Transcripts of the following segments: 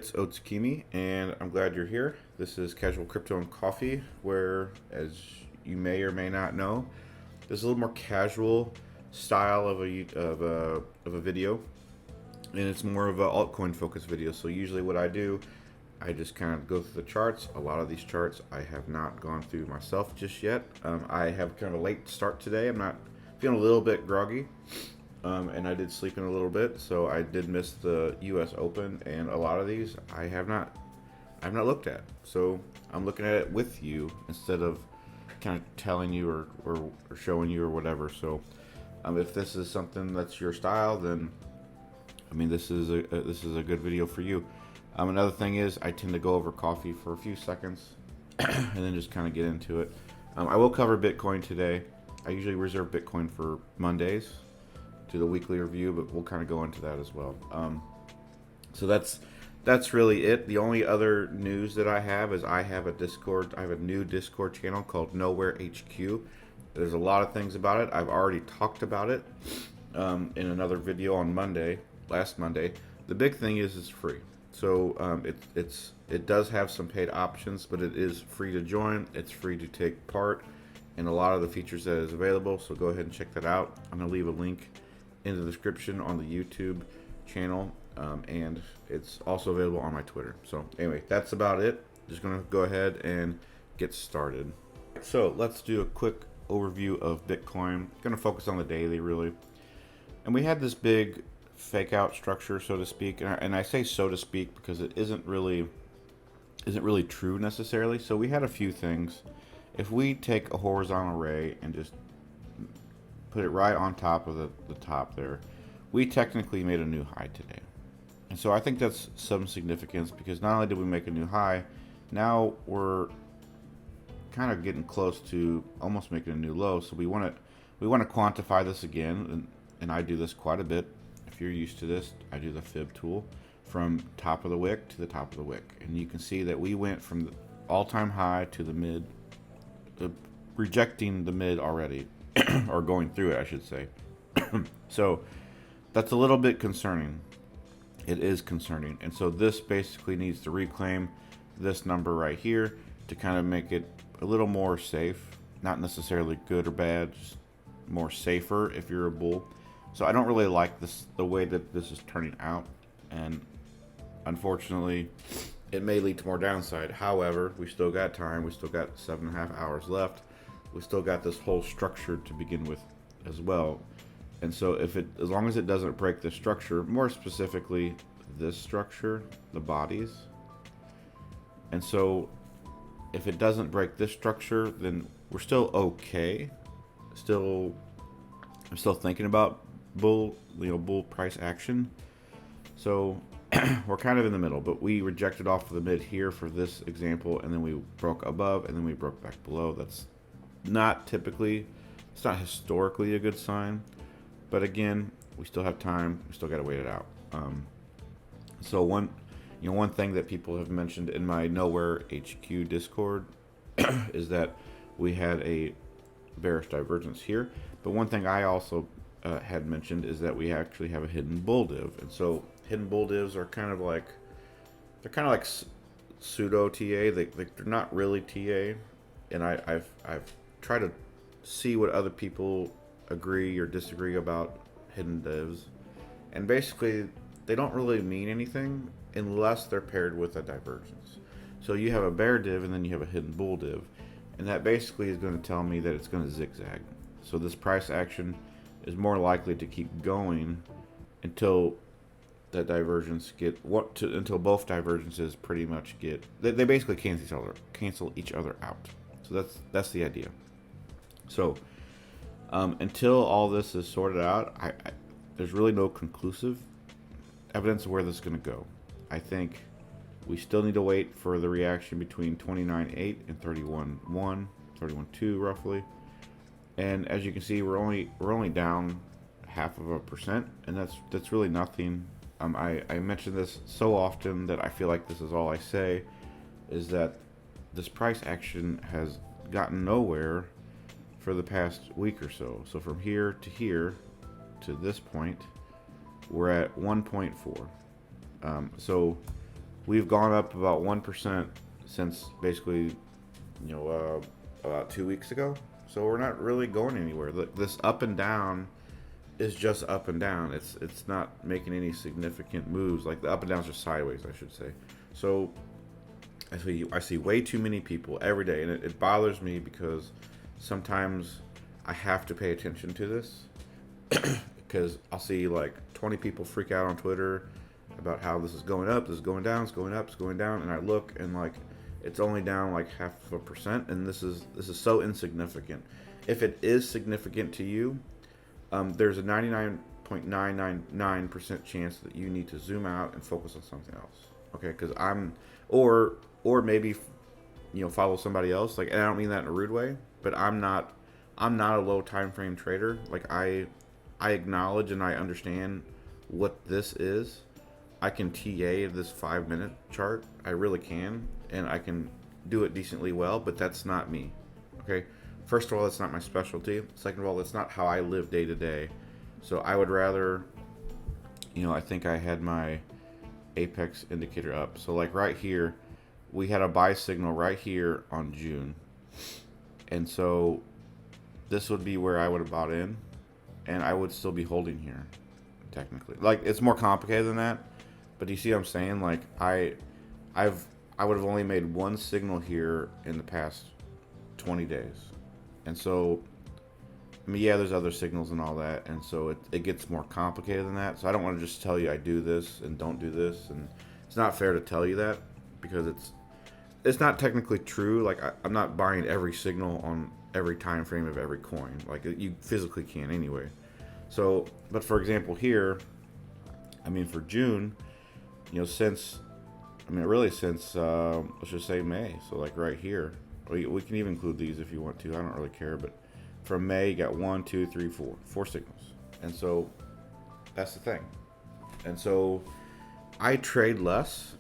It's Otsukimi, and I'm glad you're here. This is Casual Crypto and Coffee, where, as you may or may not know, there's a little more casual style of a video, and it's more of a altcoin focused video. So usually, what I do, I just kind of go through the charts. A lot of these charts I have not gone through myself just yet. I have kind of a late start today. I'm not feeling a little bit groggy. And I did sleep in a little bit, so I did miss the U.S. Open, and a lot of these I've not looked at. So I'm looking at it with you instead of kind of telling you or showing you or whatever. So if this is something that's your style, then I mean this is a good video for you. Another thing is I tend to go over coffee for a few seconds and then just kind of get into it. I will cover Bitcoin today. I usually reserve Bitcoin for Mondays, to the weekly review, but we'll kind of go into that as well. So that's really it. The only other news that I have is I have a new Discord channel called Nowhere HQ. There's a lot of things about it. I've already talked about it in another video on last Monday. The big thing is it's free. So it does have some paid options, but it is free to join. It's free to take part in a lot of the features that is available. So go ahead and check that out. I'm gonna leave a link in the description on the YouTube channel, and it's also available on my Twitter. So anyway, that's about it. Just gonna go ahead and get started. So let's do a quick overview of Bitcoin. Gonna focus on the daily really. And we had this big fake out structure, so to speak, and I say so to speak because it isn't really true necessarily. So we had a few things. If we take a horizontal array and just put it right on top of the top there, we technically made a new high today. And so I think that's some significance because not only did we make a new high, now we're kind of getting close to almost making a new low. So we want to quantify this again, and I do this quite a bit. If you're used to this, I do the fib tool from top of the wick to the top of the wick, and you can see that we went from the all-time high to the mid, rejecting the mid already. Or going through it, I should say. So that's a little bit concerning. It is concerning. And so this basically needs to reclaim this number right here to kind of make it a little more safe. Not necessarily good or bad, just more safer if you're a bull. So I don't really like the way that this is turning out. And unfortunately, it may lead to more downside. However, we still got time. We still got 7.5 hours left. We still got this whole structure to begin with as well. And so as long as it doesn't break the structure, more specifically this structure, the bodies. And so if it doesn't break this structure, then we're still okay. I'm still thinking about bull price action. So we're kind of in the middle, but we rejected off of the mid here for this example, and then we broke above, and then we broke back below. That's not historically a good sign, but again, we still have time. We still got to wait it out. So one thing that people have mentioned in my Nowhere HQ Discord is that we had a bearish divergence here. But one thing I also had mentioned is that we actually have a hidden bull div, and so hidden bull divs are kind of like pseudo TA. They're not really TA, and I've try to see what other people agree or disagree about hidden divs, and basically they don't really mean anything unless they're paired with a divergence. So you have a bear div and then you have a hidden bull div, and that basically is going to tell me that it's going to zigzag. So this price action is more likely to keep going until that divergence until both divergences pretty much they basically cancel each other out. So that's the idea. So until all this is sorted out, there's really no conclusive evidence of where this is going to go. I think we still need to wait for the reaction between 29.8 and 31.1, 31.2 roughly. And as you can see, we're only down 0.5%, and that's really nothing. I mention this so often that I feel like this is all I say, is that this price action has gotten nowhere for the past week or so. So from here to this point, we're at 1.4. So we've gone up about 1% since basically, about 2 weeks ago. So we're not really going anywhere. This up and down is just up and down. It's not making any significant moves. Like the up and downs are sideways, I should say. So I see way too many people every day, and it bothers me because sometimes I have to pay attention to this because I'll see like 20 people freak out on Twitter about how this is going up, this is going down, it's going up, it's going down, and I look and like it's only down like 0.5%, and this is so insignificant. If it is significant to you, there's a 99.999% chance that you need to zoom out and focus on something else. Okay, because or maybe follow somebody else. Like, and I don't mean that in a rude way, but I'm not a low time frame trader. Like I acknowledge and I understand what this is. I can TA this 5-minute chart. I really can, and I can do it decently well, but that's not me. Okay? First of all, that's not my specialty. Second of all, that's not how I live day to day. So I would rather, I think I had my Apex indicator up. So like right here, we had a buy signal right here on June. And so this would be where I would have bought in, and I would still be holding here, technically. Like, it's more complicated than that. But do you see what I'm saying? Like, I would have only made one signal here in the past 20 days. And so, I mean, yeah, there's other signals and all that. And so it gets more complicated than that. So I don't want to just tell you I do this and don't do this. And it's not fair to tell you that because it's not technically true. Like, I'm not buying every signal on every time frame of every coin. Like, you physically can anyway. So, but for example here, I mean, for June, since let's just say May. So like right here, we can even include these if you want to. I don't really care, but from May, you got 1, 2, 3, 4 signals. And so that's the thing. And so I trade less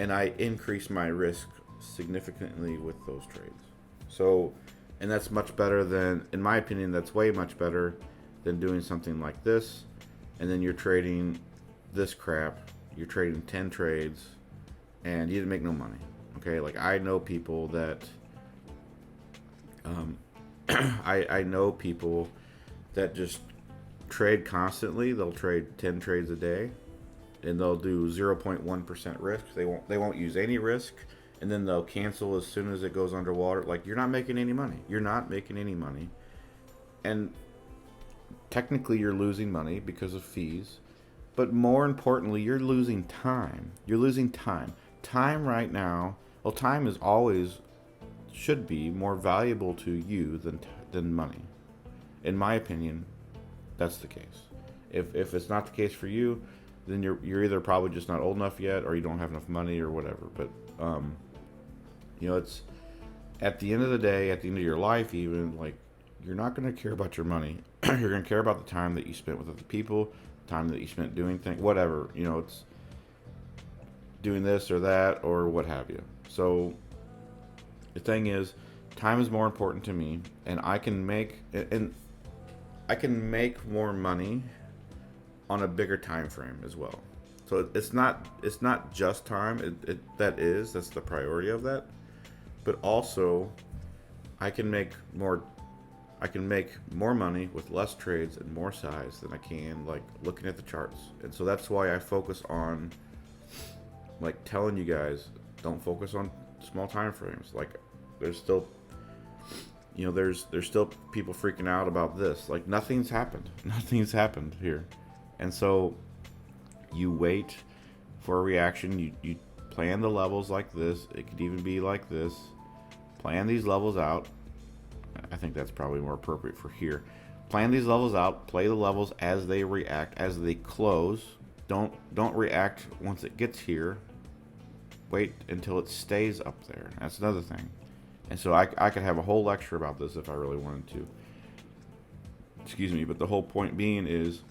and I increase my risk significantly with those trades. So, and that's much better than, in my opinion, that's way much better than doing something like this. And then you're trading this crap. You're trading 10 trades and you didn't make no money. Okay, like I know people that I know people that just trade constantly. They'll trade 10 trades a day and they'll do 0.1% risk. They won't use any risk, and then they'll cancel as soon as it goes underwater. Like, you're not making any money. You're not making any money. And technically you're losing money because of fees. But more importantly, you're losing time. You're losing time. Time right now, well, time is always, should be more valuable to you than money. In my opinion, that's the case. If it's not the case for you, then you're either probably just not old enough yet, or you don't have enough money, or whatever. But it's at the end of the day, at the end of your life, even, like, you're not going to care about your money. You're going to care about the time that you spent with other people, time that you spent doing things, whatever. It's doing this or that or what have you. So the thing is, time is more important to me, and I can make more money on a bigger time frame as well. So it's not just time. That's the priority of that. But also, I can make more money with less trades and more size than I can, like, looking at the charts. And so that's why I focus on, like, telling you guys, don't focus on small time frames. Like, there's still people freaking out about this. Like, nothing's happened here. And so you wait for a reaction. You plan the levels like this. It could even be like this. Plan these levels out. I think that's probably more appropriate for here. Plan these levels out. Play the levels as they react, as they close. Don't react once it gets here. Wait until it stays up there. That's another thing. And so I could have a whole lecture about this if I really wanted to. Excuse me, but the whole point being is,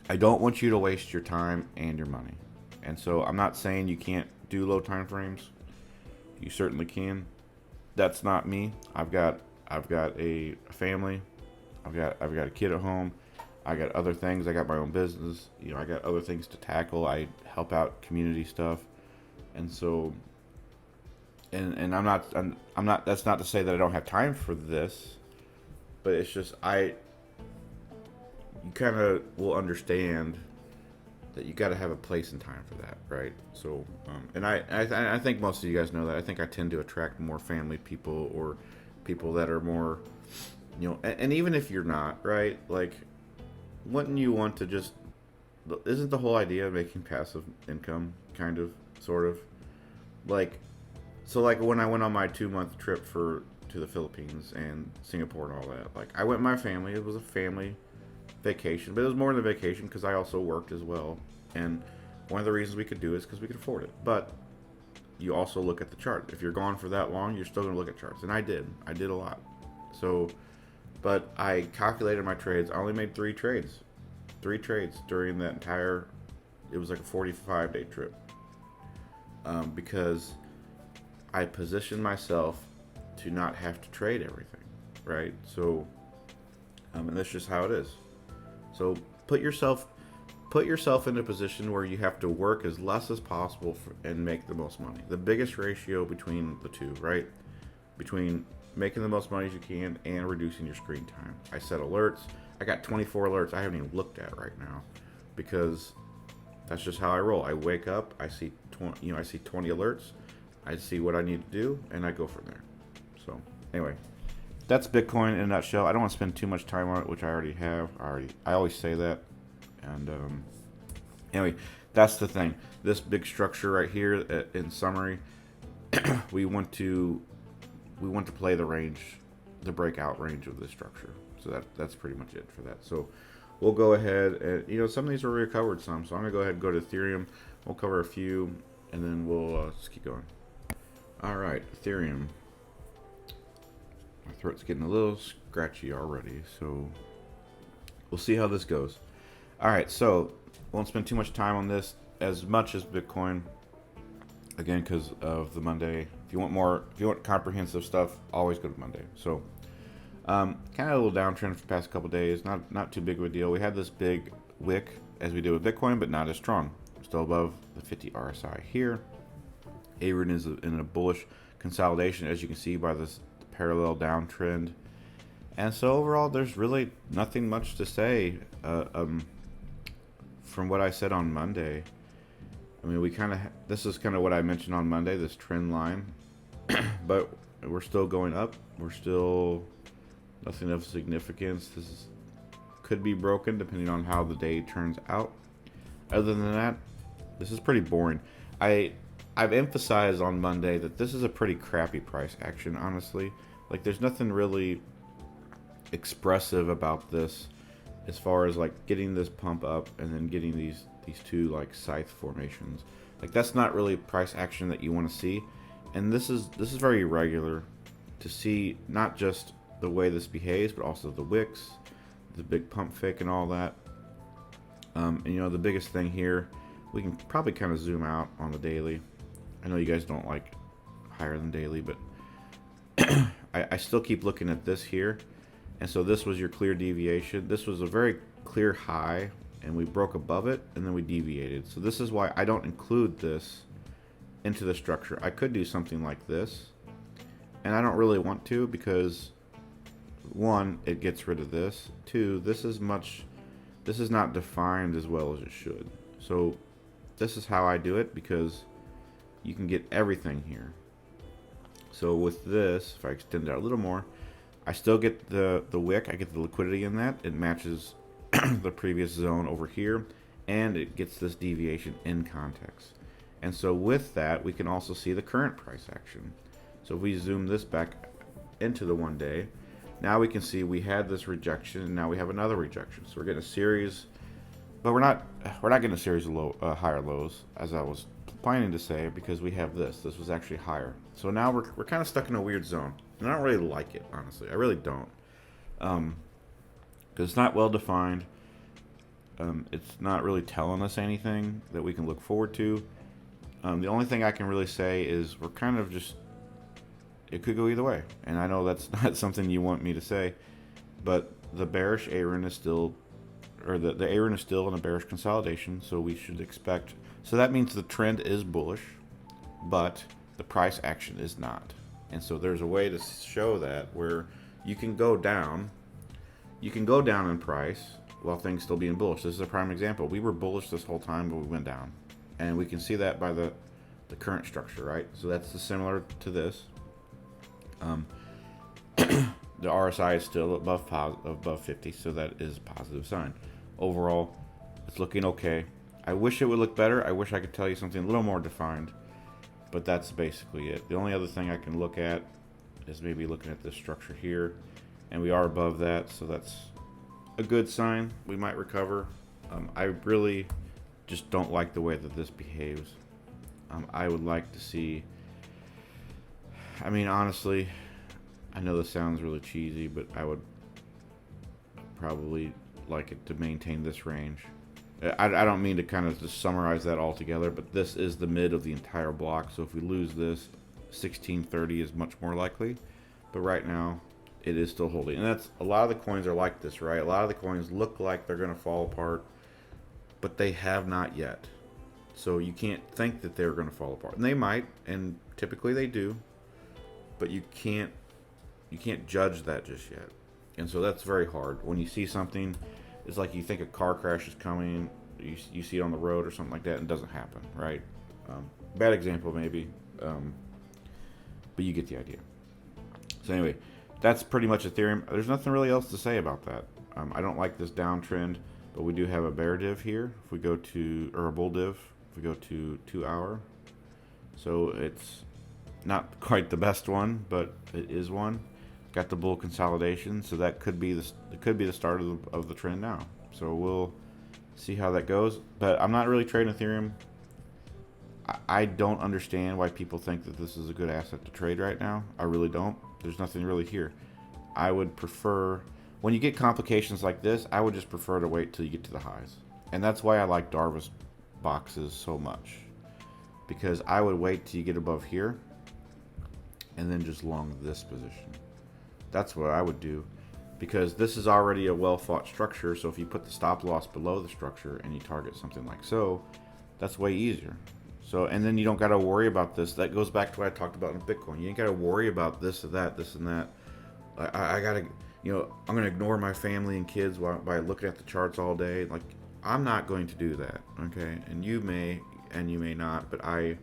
I don't want you to waste your time and your money. And so I'm not saying you can't do low time frames. You certainly can. That's not me. I've got a family. I've got a kid at home. I got other things. I got my own business. I got other things to tackle. I help out community stuff. And so, and I'm not, that's not to say that I don't have time for this, but it's just, you kind of will understand that you got to have a place and time for that, right? So, and I think most of you guys know that. I think I tend to attract more family people, or people that are more, and even if you're not, right? Like, wouldn't you want to just, isn't the whole idea of making passive income kind of, sort of, like, so like when I went on my 2 month trip to the Philippines and Singapore and all that, like I went with my family. It was a family vacation, but it was more than a vacation because I also worked as well. And one of the reasons we could do it is because we could afford it. But you also look at the chart. If you're gone for that long, you're still going to look at charts. And I did a lot. So, but I calculated my trades. I only made three trades during that entire, it was like a 45-day trip. Because I positioned myself to not have to trade everything, right? So, and that's just how it is. So put yourself in a position where you have to work as less as possible and make the most money. The biggest ratio between the two, right? Between making the most money as you can and reducing your screen time. I set alerts. I got 24 alerts I haven't even looked at right now, because that's just how I roll. I wake up, I see 20 alerts, I see what I need to do, and I go from there. So anyway, that's Bitcoin in a nutshell. I don't want to spend too much time on it, which I already have. I always say that. And anyway, that's the thing. This big structure right here, in summary, we want to play the range, the breakout range of this structure. So that's pretty much it for that. So we'll go ahead and, some of these are recovered some. So I'm going to go ahead and go to Ethereum. We'll cover a few, and then we'll just keep going. All right, Ethereum. My throat's getting a little scratchy already, so we'll see how this goes. All right, so won't spend too much time on this as much as Bitcoin, again, because of the Monday. If you want comprehensive stuff, always go to Monday. So kind of a little downtrend for the past couple days. Not too big of a deal. We had this big wick as we did with Bitcoin, but not as strong. Still above the 50 RSI here. AAVE is in a bullish consolidation, as you can see by this parallel downtrend. And so overall, there's really nothing much to say from what I said on Monday. I mean, this is kind of what I mentioned on Monday, this trend line. But we're still going up. We're still nothing of significance. This could be broken depending on how the day turns out. Other than that, this is pretty boring. I've emphasized on Monday that this is a pretty crappy price action, honestly. Like, there's nothing really expressive about this as far as like getting this pump up and then getting these two like scythe formations. Like, that's not really price action that you want to see. And this is very irregular to see, not just the way this behaves, but also the wicks, the big pump fake and all that. And the biggest thing here, we can probably kind of zoom out on the daily. I know you guys don't like higher than daily, but I still keep looking at this here. And so this was your clear deviation. This was a very clear high, and we broke above it, and then we deviated. So this is why I don't include this into the structure. I could do something like this, and I don't really want to, because one, it gets rid of this. Two, this is not defined as well as it should. So this is how I do it, because you can get everything here. So with this, if I extend it out a little more, I still get the wick. I get the liquidity in that. It matches the previous zone over here, and it gets this deviation in context. And so with that, we can also see the current price action. So if we zoom this back into the 1 day, now we can see we had this rejection, and now we have another rejection. So we're getting a series, but we're not getting a series of higher lows, as I was planning to say, because we have this. This was actually higher. So now we're kind of stuck in a weird zone. And I don't really like it, honestly. I really don't. Because it's not well defined. It's not really telling us anything that we can look forward to. The only thing I can really say is we're kind of just, it could go either way. And I know that's not something you want me to say, but the bearish AAVE is still, or the AAVE is still in a bearish consolidation, so we should expect, so that means the trend is bullish. but the price action is not. And so there's a way to show that where you can go down in price while things still being bullish. This is a prime example. We were bullish this whole time, but we went down, and we can see that by the current structure, right? So that's similar to this. The RSI is still above 50, so that is a positive sign. Overall, it's looking okay. I wish it would look better. I wish I could tell you something a little more defined, but that's basically it. The only other thing I can look at is maybe looking at this structure here, and we are above that, so that's a good sign. We might recover. I really just don't like the way that this behaves. I would like to see, I mean, honestly, I know this sounds really cheesy, but I would probably like it to maintain this range. I don't mean to kind of just summarize that all together, but this is the mid of the entire block. So if we lose this, 1630 is much more likely. But right now, it is still holding. And that's, a lot of the coins are like this, right? A lot of the coins look like they're going to fall apart, but they have not yet. So you can't think that they're going to fall apart. And they might, and typically they do, but you can't judge that just yet. And so that's very hard. When you see something, it's like you think a car crash is coming, you see it on the road or something like that, and it doesn't happen, right? Bad example maybe, but you get the idea. So anyway, that's pretty much Ethereum. There's nothing really else to say about that. I don't like this downtrend, but we do have a bear div here. If we go to, or a bull div, if we go to 2 hour. So it's not quite the best one, but it is one. Got the bull consolidation, so that could be the start of the trend now. So we'll see how that goes. But I'm not really trading Ethereum. I don't understand why people think that this is a good asset to trade right now. I really don't. There's nothing really here. I would prefer, when you get complications like this, I would just prefer to wait till you get to the highs. And that's why I like Darvas boxes so much, because I would wait till you get above here and then just long this position. That's what I would do, because this is already a well-fought structure. So if you put the stop loss below the structure and you target something like so, that's way easier. So, and then you don't got to worry about this. That goes back to what I talked about in Bitcoin. You ain't got to worry about this or that, this and that. I got to, I'm going to ignore my family and kids by looking at the charts all day. Like, I'm not going to do that, okay? And you may, and you may not, but I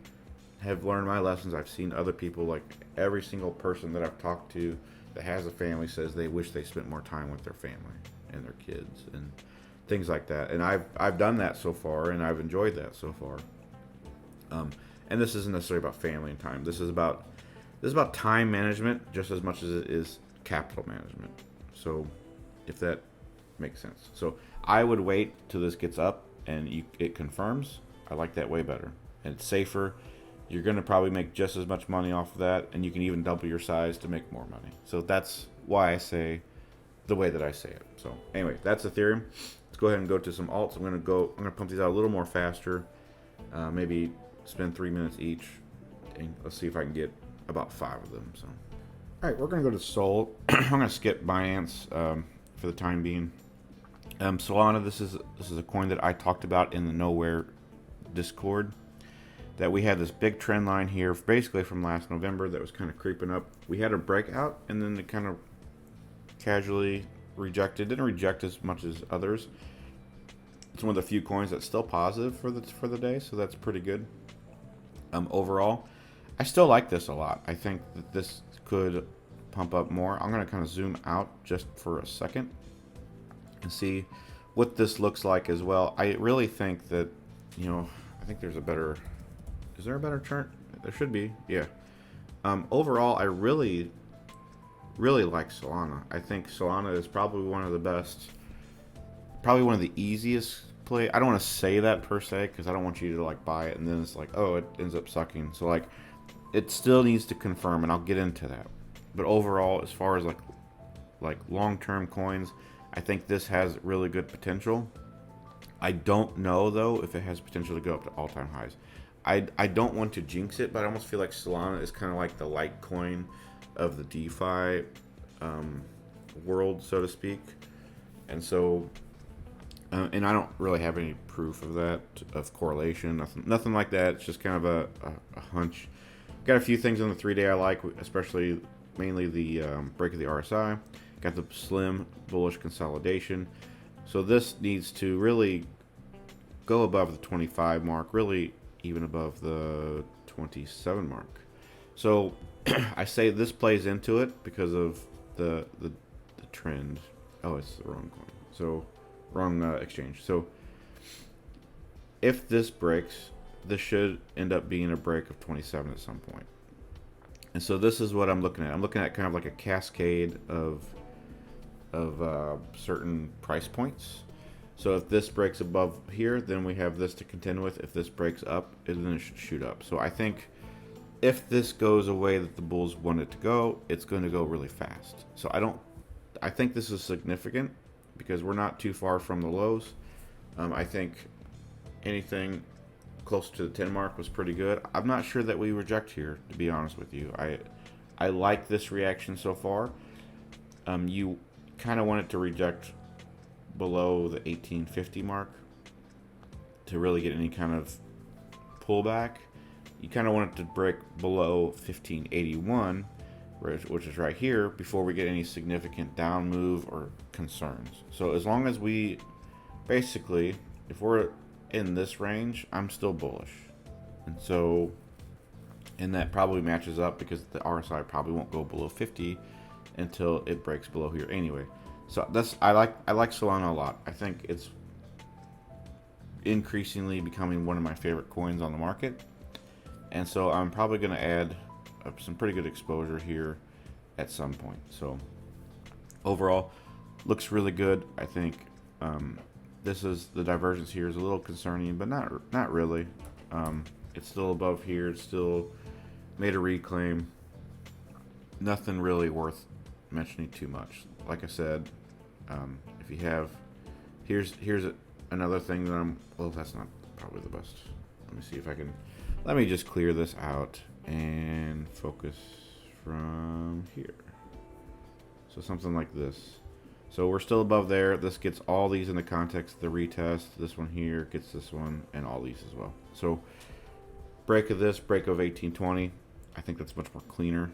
have learned my lessons. I've seen other people, like every single person that I've talked to that has a family says they wish they spent more time with their family and their kids and things like that. And I've done that so far, and I've enjoyed that so far. And this isn't necessarily about family and time. This is about time management just as much as it is capital management. So if that makes sense. So I would wait till this gets up and it confirms. I like that way better. And it's safer. You're going to probably make just as much money off of that, and you can even double your size to make more money. So that's why I say the way that I say it. So anyway, that's Ethereum. Let's go ahead and go to some alts. I'm going to pump these out a little more faster. Maybe spend 3 minutes each, and let's see if I can get about 5 of them. So, all right, we're going to go to Sol. I'm going to skip Binance for the time being. Solana. This is a coin that I talked about in the Nowhere Discord. That we had this big trend line here, basically from last November, that was kind of creeping up. We had a breakout, and then it kind of casually rejected. Didn't reject as much as others. It's one of the few coins that's still positive for the day, so that's pretty good. Overall, I still like this a lot. I think that this could pump up more. I'm going to kind of zoom out just for a second and see what this looks like as well. I really think that, I think there's a better... Is there a better chart? There should be, yeah. Overall, I really, really like Solana. I think Solana is probably one of the best, probably one of the easiest play. I don't want to say that per se, because I don't want you to like buy it and then it's like, oh, it ends up sucking. So like, it still needs to confirm, and I'll get into that. But overall, as far as like long-term coins, I think this has really good potential. I don't know though if it has potential to go up to all-time highs. I don't want to jinx it, but I almost feel like Solana is kind of like the Litecoin of the DeFi world, so to speak. And so And I don't really have any proof of that, of correlation, nothing like that. It's just kind of a hunch. Got a few things on the 3-day I like, especially mainly the break of the RSI. Got the slim bullish consolidation. So this needs to really go above the 25 mark, really even above the 27 mark. So I say this plays into it because of the trend. Oh, it's the wrong coin. So wrong exchange. So if this breaks, this should end up being a break of 27 at some point. And so this is what I'm looking at. I'm looking at kind of like a cascade of certain price points. So if this breaks above here, then we have this to contend with. If this breaks up, then it should shoot up. So I think if this goes away that the bulls want it to go, it's going to go really fast. So I think this is significant because we're not too far from the lows. I think anything close to the 10 mark was pretty good. I'm not sure that we reject here, to be honest with you. I like this reaction so far. You kind of want it to reject below the 1850 mark to really get any kind of pullback. You kind of want it to break below 1581, which is right here, before we get any significant down move or concerns. So as long as we, basically, if we're in this range, I'm still bullish. And that probably matches up because the RSI probably won't go below 50 until it breaks below here anyway. So I like Solana a lot. I think it's increasingly becoming one of my favorite coins on the market. And so I'm probably going to add some pretty good exposure here at some point. So overall, looks really good. I think this is the divergence here is a little concerning, but not really. It's still above here. It's still made a reclaim. Nothing really worth mentioning too much. Like I said, if you have, here's another thing that well, that's not probably the best. Let me just clear this out and focus from here. So something like this. So we're still above there. This gets all these in the context of the retest. This one here gets this one and all these as well. So break of 1820. I think that's much more cleaner.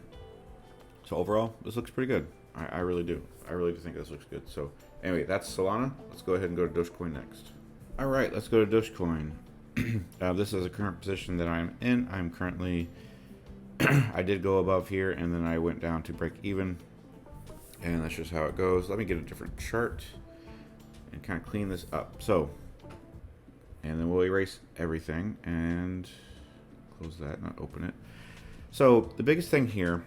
So overall, this looks pretty good. I really do. I really do think this looks good. So anyway, that's Solana. Let's go ahead and go to Dogecoin next. All right, let's go to Dogecoin. This is a current position that I'm in. I'm currently, I did go above here and then I went down to break even. And that's just how it goes. Let me get a different chart and kind of clean this up. So, and then we'll erase everything and close that, not open it. So the biggest thing here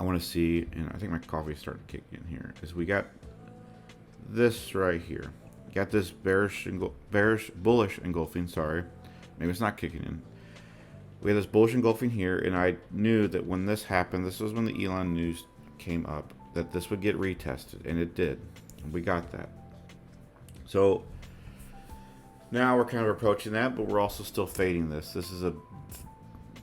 I want to see, and I think my coffee's starting to kick in here, is we got this right here. Got this bullish engulfing, sorry. Maybe it's not kicking in. We had this bullish engulfing here, and I knew that when this happened, this was when the Elon news came up, that this would get retested, and it did. And we got that. So now we're kind of approaching that, but we're also still fading this. This is a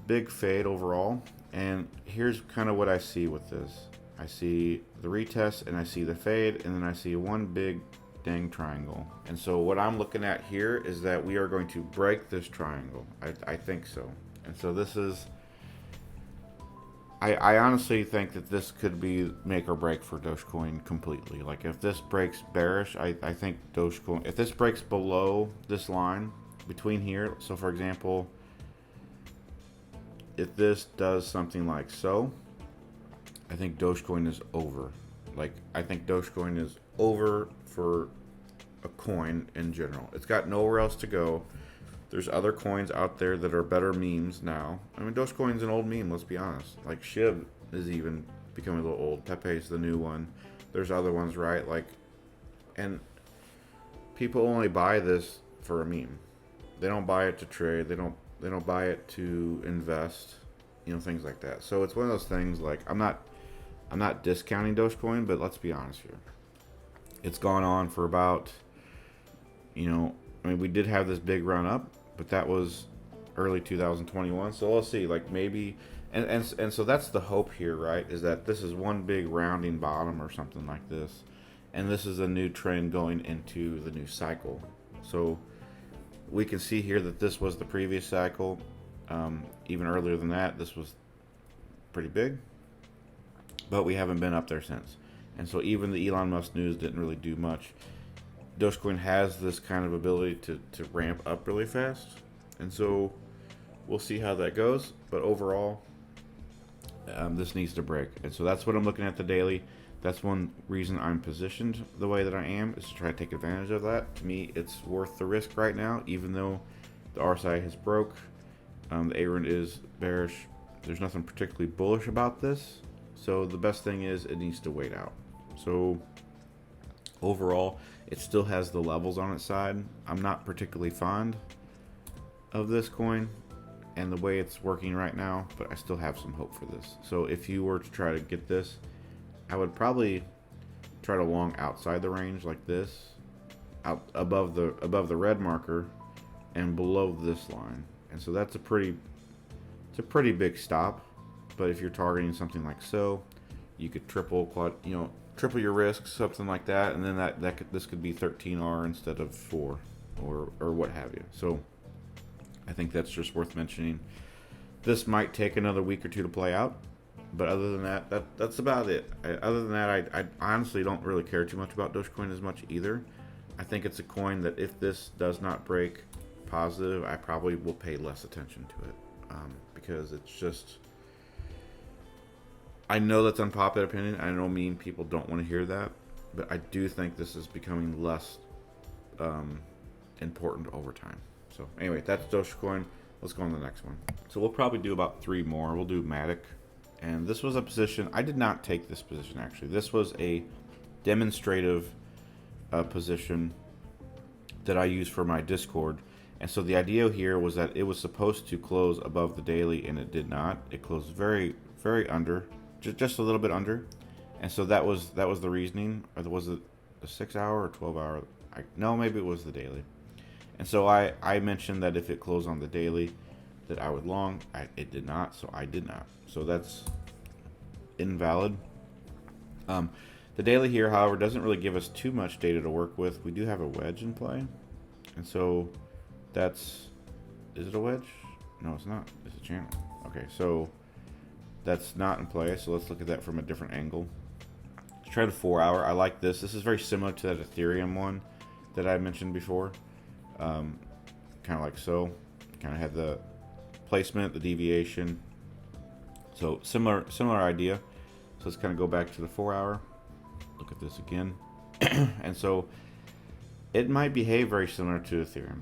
big fade overall. And here's kind of what I see with this. I see the retest and I see the fade, and then I see one big dang triangle. And so what I'm looking at here is that we are going to break this triangle. I think so. And so this is, I honestly think that this could be make or break for Dogecoin completely. Like if this breaks bearish, I think Dogecoin, if this breaks below this line between here, so for example, if this does something like so, I think Dogecoin is over. Like, I think Dogecoin is over for a coin in general. It's got nowhere else to go. There's other coins out there that are better memes now. I mean, Dogecoin's an old meme, let's be honest. Like, SHIB is even becoming a little old. Pepe's the new one. There's other ones, right? Like, and people only buy this for a meme. They don't buy it to trade. They don't buy it to invest, things like that. So it's one of those things, like, I'm not discounting Dogecoin, but let's be honest here. It's gone on for about, we did have this big run up, but that was early 2021. So let's see, like maybe, and so that's the hope here, right? Is that this is one big rounding bottom or something like this. and this is a new trend going into the new cycle. So we can see here that this was the previous cycle. Even earlier than that, this was pretty big, but we haven't been up there since. And so even the Elon Musk news didn't really do much. Dogecoin has this kind of ability to ramp up really fast, and so we'll see how that goes. But overall, this needs to break, and so that's what I'm looking at the daily. That's one reason I'm positioned the way that I am, is to try to take advantage of that. To me, it's worth the risk right now, even though the RSI has broke. The AAVE is bearish. There's nothing particularly bullish about this, so the best thing is it needs to wait out. So overall, it still has the levels on its side. I'm not particularly fond of this coin and the way it's working right now, but I still have some hope for this. So if you were to try to get this, I would probably try to long outside the range like this, out above the red marker and below this line. And so that's a pretty big stop. But if you're targeting something like so, you could triple your risks, something like that, and then this could be 13R instead of 4 or what have you. So I think that's just worth mentioning. This might take another week or two to play out, but other than that, that's about it. Other than that, I honestly don't really care too much about Dogecoin as much either. I think it's a coin that if this does not break positive, I probably will pay less attention to it, because it's just, I know that's unpopular opinion. I know people don't want to hear that, but I do think this is becoming less important over time. So anyway, that's Dogecoin. Let's go on to the next one. So we'll probably do about 3 more. We'll do Matic. And this was a position, I did not take this position actually. This was a demonstrative position that I used for my Discord. And so the idea here was that it was supposed to close above the daily, and it did not. It closed very, very under, just a little bit under. And so that was the reasoning. Or was it a 6-hour or 12-hour? No, maybe it was the daily. And so I mentioned that if it closed on the daily, that I would long. It did not, so I did not. So that's invalid. The daily here, however, doesn't really give us too much data to work with. We do have a wedge in play, and so is it a wedge? No, it's not. It's a channel. Okay, so that's not in play. So let's look at that from a different angle. Let's try the 4-hour. I like this. This is very similar to that Ethereum one that I mentioned before. Kind of like so. Kind of had the placement, the deviation. So similar idea. So let's kind of go back to the 4-hour. Look at this again. And so it might behave very similar to Ethereum.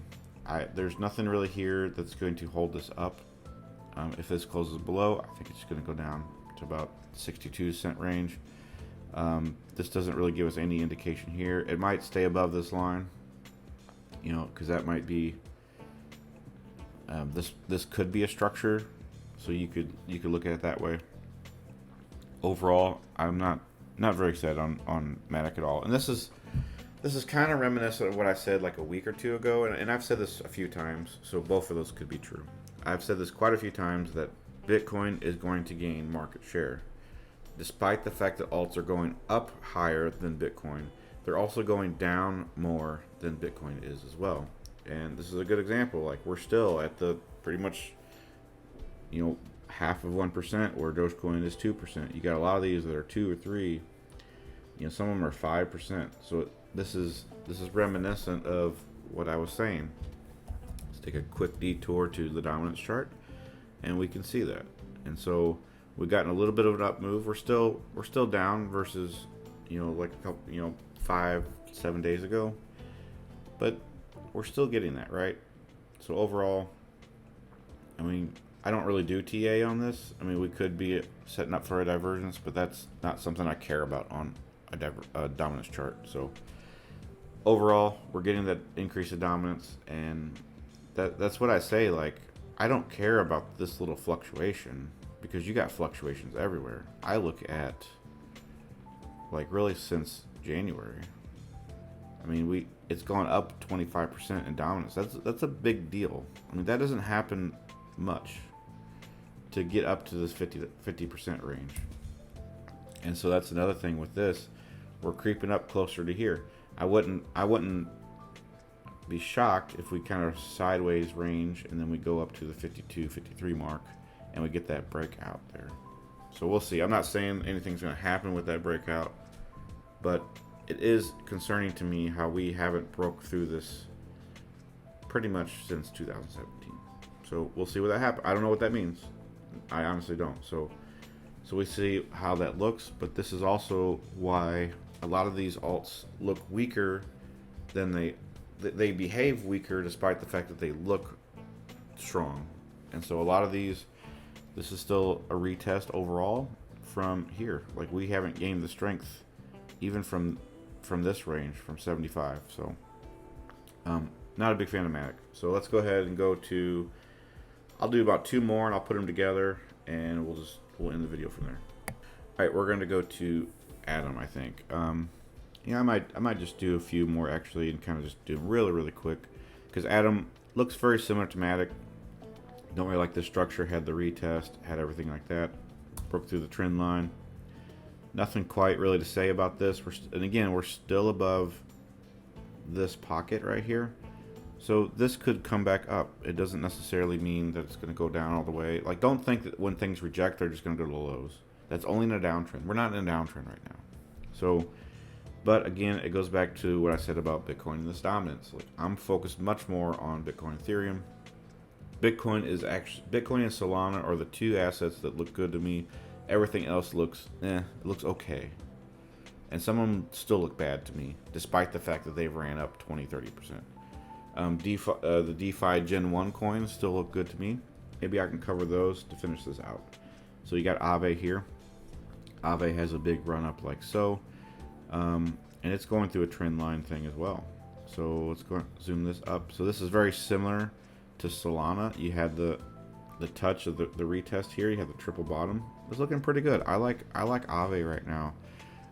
There's nothing really here that's going to hold this up. If this closes below, I think it's going to go down to about 62-cent range. This doesn't really give us any indication here. It might stay above this line, because that might be this could be a structure, so you could look at it that way. Overall, I'm not very excited on Matic at all, and this is kind of reminiscent of what I said like a week or two ago, and I've said this a few times, so both of those could be true. I've said this quite a few times that Bitcoin is going to gain market share, despite the fact that alts are going up higher than Bitcoin. They're also going down more than Bitcoin is as well. And this is a good example. Like, we're still at the pretty much, half of 1%, where Dogecoin is 2%. You got a lot of these that are 2 or 3. Some of them are 5%. So this is reminiscent of what I was saying. Let's take a quick detour to the dominance chart, and we can see that. And so we've gotten a little bit of an up move. We're still down versus like a couple 5-7 days ago, but we're still getting that, right? So overall, I don't really do TA on this. We could be setting up for a divergence, but that's not something I care about on a dominance chart. So overall, we're getting that increase of dominance, and that's what I say. Like, I don't care about this little fluctuation, because you got fluctuations everywhere. I look at, like, really since January. It's gone up 25% in dominance. That's a big deal. That doesn't happen much to get up to this 50% range. And so that's another thing with this. we're creeping up closer to here. I wouldn't be shocked if we kind of sideways range and then we go up to the 52, 53 mark and we get that breakout there. So we'll see. I'm not saying anything's going to happen with that breakout, but it is concerning to me how we haven't broke through this pretty much since 2017. So we'll see what that happens. I don't know what that means. I honestly don't. So we see how that looks, but this is also why a lot of these alts look weaker than they behave weaker despite the fact that they look strong. And so a lot of these, this is still a retest overall from here. Like, we haven't gained the strength even from this range, from 75. So not a big fan of Matic. So let's go ahead and go to, I'll do about 2 more and I'll put them together and we'll end the video from there. All right, we're going to go to Atom, I think. Yeah, I might just do a few more actually and kind of just do really quick, because Atom looks very similar to Matic. Don't really like the structure, had the retest, had everything like that. Broke through the trend line. Nothing quite really to say about this. And again, we're still above this pocket right here. So this could come back up. It doesn't necessarily mean that it's going to go down all the way. Like, don't think that when things reject, they're just going to go to the lows. That's only in a downtrend. We're not in a downtrend right now. So, but again, it goes back to what I said about Bitcoin and this dominance. Like, I'm focused much more on Bitcoin, Ethereum. Bitcoin and Solana are the 2 assets that look good to me. Everything else looks, it looks okay. And some of them still look bad to me, despite the fact that they've ran up 20-30%. The DeFi Gen 1 coins still look good to me. Maybe I can cover those to finish this out. So you got AAVE here. AAVE has a big run up like so. And it's going through a trend line thing as well. So let's go zoom this up. So this is very similar to Solana. You had the touch of the retest here. You have the triple bottom. It's looking pretty good. I like AAVE right now.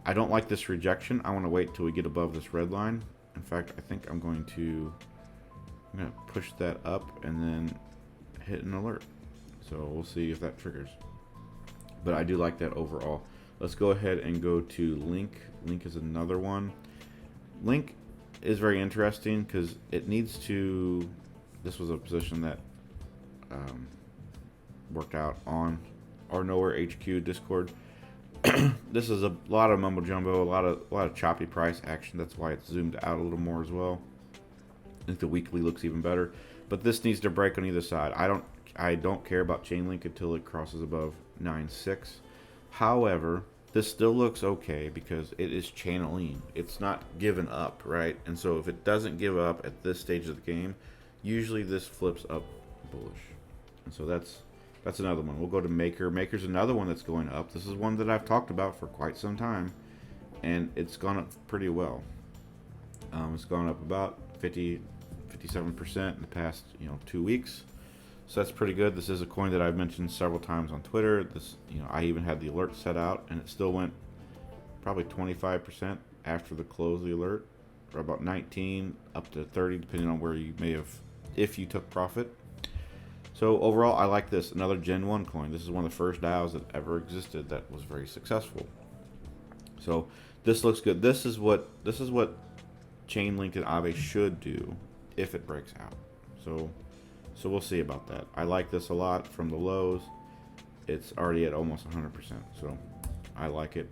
I don't like this rejection. I want to wait till we get above this red line. In fact, I think I'm going to push that up and then hit an alert. So we'll see if that triggers. But I do like that overall. Let's go ahead and go to Link. Link is another one. Link is very interesting because it needs to, this was a position that worked out on our Nowhere HQ Discord. This is a lot of mumbo jumbo, a lot of choppy price action. That's why it's zoomed out a little more as well. I think the weekly looks even better, but this needs to break on either side. I don't care about Chainlink until it crosses above 9.6. However, this still looks okay because it is channeling. It's not given up, right? And so if it doesn't give up at this stage of the game, usually this flips up bullish. And so that's another one. We'll go to Maker. Maker's another one that's going up. This is one that I've talked about for quite some time, and it's gone up pretty well. It's gone up about 57% in the past 2 weeks. So that's pretty good. This is a coin that I've mentioned several times on Twitter. This, I even had the alert set out, and it still went probably 25% after the close of the alert, or about 19 up to 30, depending on where you may have, if you took profit. So overall, I like this. Another Gen 1 coin. This is one of the first DAOs that ever existed that was very successful. So this looks good. This is what Chainlink and AAVE should do if it breaks out. So we'll see about that. I like this a lot from the lows. It's already at almost 100%. So I like it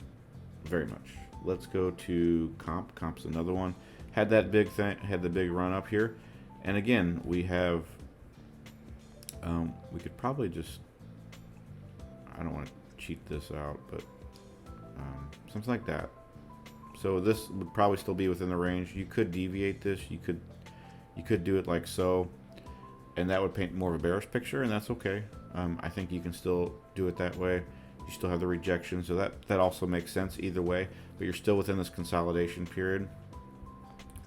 very much. Let's go to Comp. Comp's another one. Had that big thing, had the big run up here. And again, we have, we could probably just, I don't want to cheat this out, but something like that. So this would probably still be within the range. You could deviate this. You could do it like so, and that would paint more of a bearish picture, and that's okay. I think you can still do it that way. You still have the rejection, so that also makes sense either way, but you're still within this consolidation period.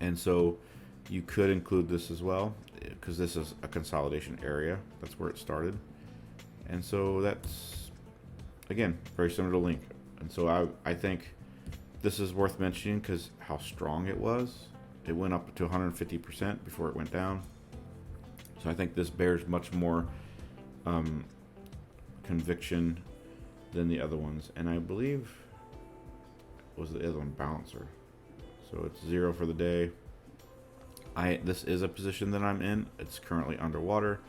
And so you could include this as well, because this is a consolidation area. That's where it started. And so that's, again, very similar to Link. And so I think this is worth mentioning because how strong it was. It went up to 150% before it went down. So I think this bears much more conviction than the other ones. And I believe was the other one? Bouncer. So it's 0 for the day. This is a position that I'm in. It's currently underwater,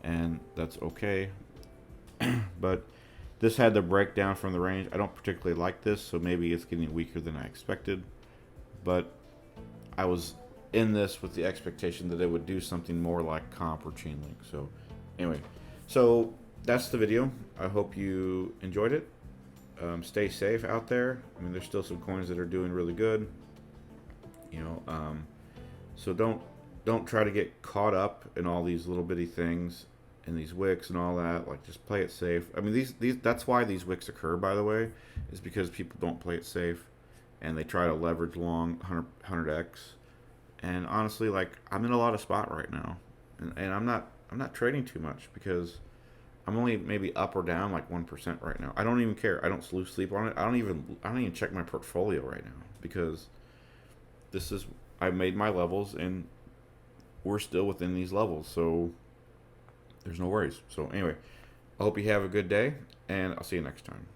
and that's okay. But this had the breakdown from the range. I don't particularly like this, so maybe it's getting weaker than I expected. But I was in this with the expectation that it would do something more like comp or Chainlink. So anyway, so that's the video. I hope you enjoyed it. Stay safe out there. I mean, there's still some coins that are doing really good. You know, so don't try to get caught up in all these little bitty things and these wicks and all that. Like, just play it safe. I mean, these that's why these wicks occur, by the way, is because people don't play it safe and they try to leverage long 100x. And honestly, like, I'm in a lot of spot right now, and I'm not trading too much because I'm only maybe up or down like 1% right now. I don't even care. I don't lose sleep on it. I don't even check my portfolio right now because I made my levels and we're still within these levels, so there's no worries. So anyway, I hope you have a good day, and I'll see you next time.